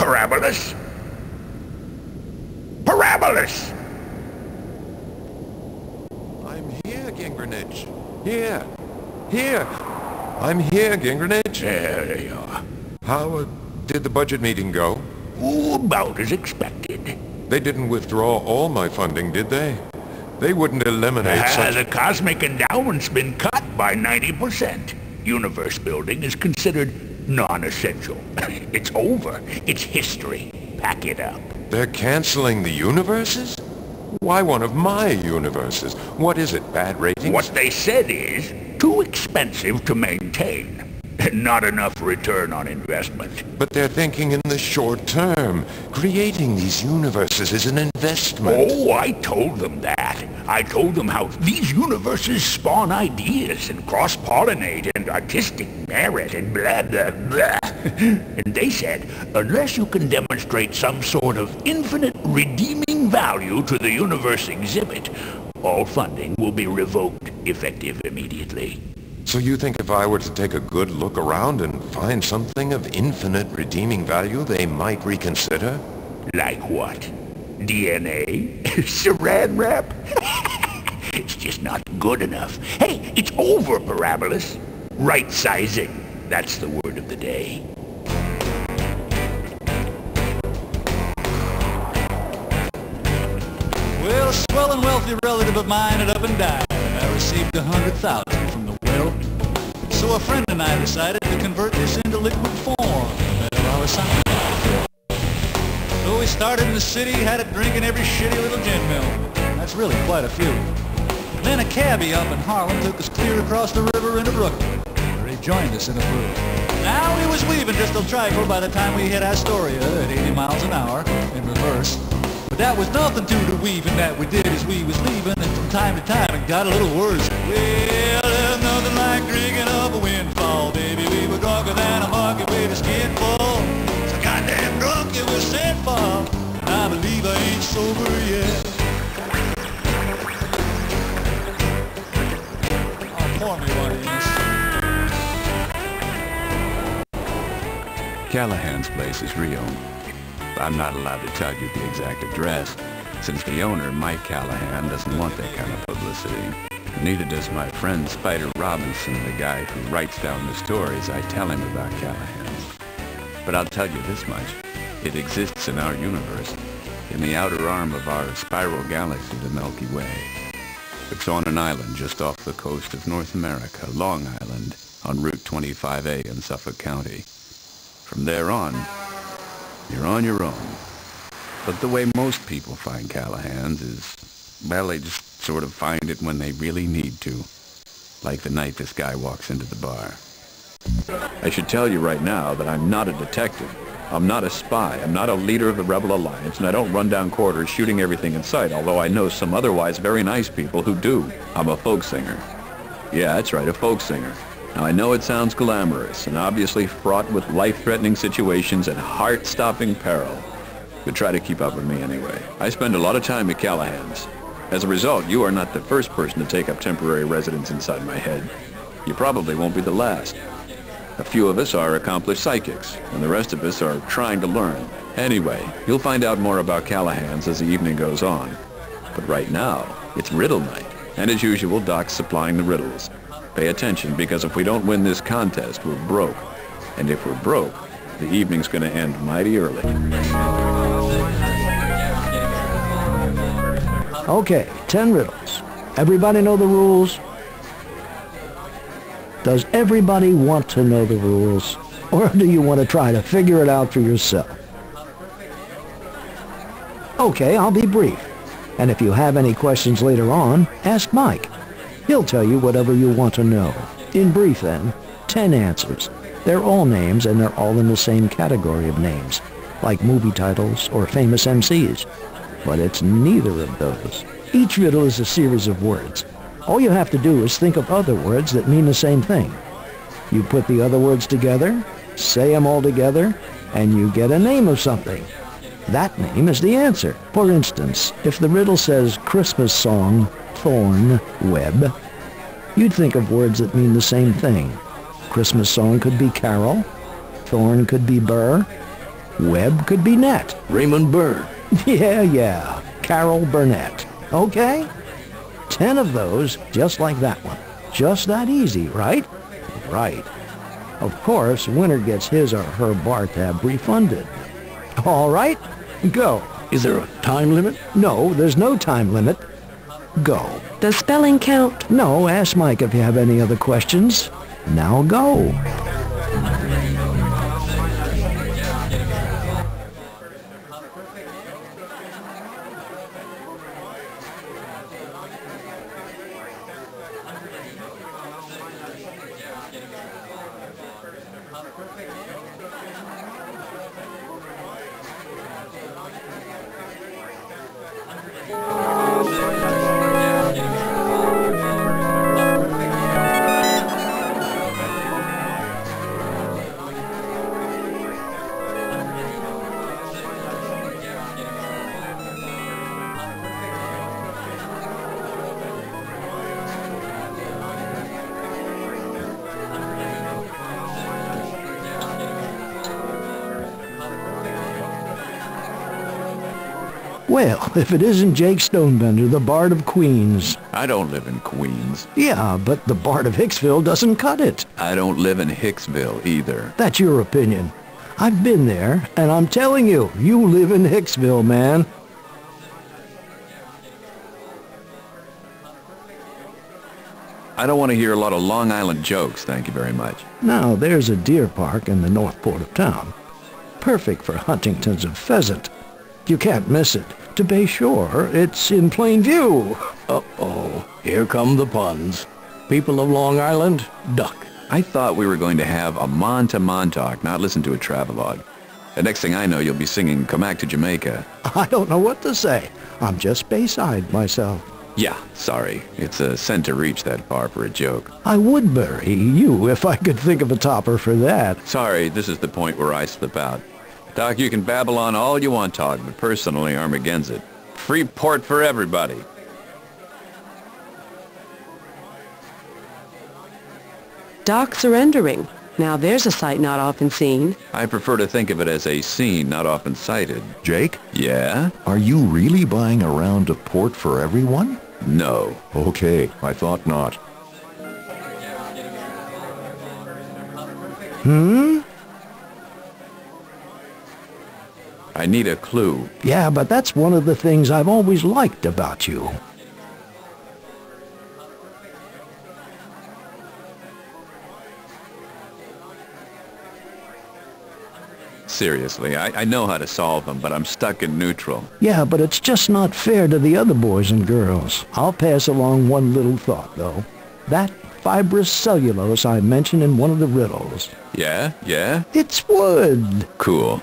Parabolus? Parabolus! I'm here, Gingrenich. Here. Here. I'm here, Gingrenich. There you are. How did the budget meeting go? About as expected. They didn't withdraw all my funding, did they? They wouldn't eliminate such... The cosmic endowment's been cut by 90%. Universe building is considered non-essential. It's over. It's history. Pack it up. They're canceling the universes? Why one of my universes? What is it, bad ratings? What they said is, too expensive to maintain. Not enough return on investment. But they're thinking in the short term. Creating these universes is an investment. Oh, I told them that. I told them how these universes spawn ideas and cross-pollinate and artistic merit and blah, blah, blah. And they said, unless you can demonstrate some sort of infinite redeeming value to the universe exhibit, all funding will be revoked, effective immediately. So you think if I were to take a good look around and find something of infinite redeeming value, they might reconsider? Like what? DNA? Saran wrap? It's just not good enough. Hey, it's over, Parabolus. Right sizing. That's the word of the day. Well, a swell and wealthy relative of mine had up and died, and I received $100,000 from the will. So a friend and I decided to convert this into liquid form, no matter our assignment. So we started in the city, had it drinking every shitty little gin mill. That's really quite a few. Then a cabbie up in Harlem took us clear across the river into Brooklyn, where he joined us in a brew. Now he was weaving just a trifle by the time we hit Astoria at 80 miles an hour in reverse. But that was nothing to the weaving that we did as we was leaving, and from time to time it got a little worse. Well, there's nothing like drinking up a windfall, baby. We were drunker than a market with a skin full. So goddamn drunk it was sent for, and I believe I ain't sober yet. Oh, pour me one of these. Callahan's place is Rio. I'm not allowed to tell you the exact address, since the owner, Mike Callahan, doesn't want that kind of publicity. Neither does my friend Spider Robinson, the guy who writes down the stories I tell him about Callahans. But I'll tell you this much. It exists in our universe, in the outer arm of our spiral galaxy, the Milky Way. It's on an island just off the coast of North America, Long Island, on Route 25A in Suffolk County. From there on, you're on your own. But the way most people find Callahans is, well, they just sort of find it when they really need to. Like the night this guy walks into the bar. I should tell you right now that I'm not a detective. I'm not a spy. I'm not a leader of the Rebel Alliance, and I don't run down corridors shooting everything in sight, although I know some otherwise very nice people who do. I'm a folk singer. Yeah, that's right, a folk singer. Now, I know it sounds glamorous and obviously fraught with life-threatening situations and heart-stopping peril. But try to keep up with me anyway. I spend a lot of time at Callahan's. As a result, you are not the first person to take up temporary residence inside my head. You probably won't be the last. A few of us are accomplished psychics, and the rest of us are trying to learn. Anyway, you'll find out more about Callahan's as the evening goes on. But right now, it's riddle night. And as usual, Doc's supplying the riddles. Pay attention, because if we don't win this contest, we're broke. And if we're broke, the evening's gonna end mighty early. Okay, 10 riddles. Everybody know the rules? Does everybody want to know the rules? Or do you want to try to figure it out for yourself? Okay, I'll be brief. And if you have any questions later on, ask Mike. He'll tell you whatever you want to know. In brief then, 10 answers. They're all names, and they're all in the same category of names, like movie titles or famous MCs. But it's neither of those. Each riddle is a series of words. All you have to do is think of other words that mean the same thing. You put the other words together, say them all together, and you get a name of something. That name is the answer. For instance, if the riddle says Christmas song, thorn, web, you'd think of words that mean the same thing. Christmas song could be carol, thorn could be burr, Web could be net. Raymond Burr. Yeah. Carol Burnett. Okay? 10 of those, just like that one. Just that easy, right? Right. Of course, winner gets his or her bar tab refunded. All right? Go. Is there a time limit? No, there's no time limit. Go. Does spelling count? No, ask Mike if you have any other questions. Now go. Well, if it isn't Jake Stonebender, the Bard of Queens. I don't live in Queens. Yeah, but the Bard of Hicksville doesn't cut it. I don't live in Hicksville either. That's your opinion. I've been there, and I'm telling you, you live in Hicksville, man. I don't want to hear a lot of Long Island jokes, thank you very much. Now, there's a deer park in the north port of town. Perfect for huntingtons of pheasant. You can't miss it. To be sure, it's in plain view. Uh-oh. Here come the puns. People of Long Island, duck. I thought we were going to have a Mon talk, not listen to a travelogue. The next thing I know, you'll be singing Come Back to Jamaica. I don't know what to say. I'm just Bayside myself. Yeah, sorry. It's a sin to reach that far for a joke. I would bury you if I could think of a topper for that. Sorry, this is the point where I slip out. Doc, you can babble on all you want, Todd, but personally, I'm against it. Free port for everybody. Doc surrendering. Now there's a sight not often seen. I prefer to think of it as a scene not often cited. Jake, Yeah? are you really buying a round of port for everyone? No. Okay, I thought not. I need a clue. Yeah, but that's one of the things I've always liked about you. Seriously, I know how to solve them, but I'm stuck in neutral. Yeah, but it's just not fair to the other boys and girls. I'll pass along one little thought, though. That fibrous cellulose I mentioned in one of the riddles. Yeah? It's wood. Cool.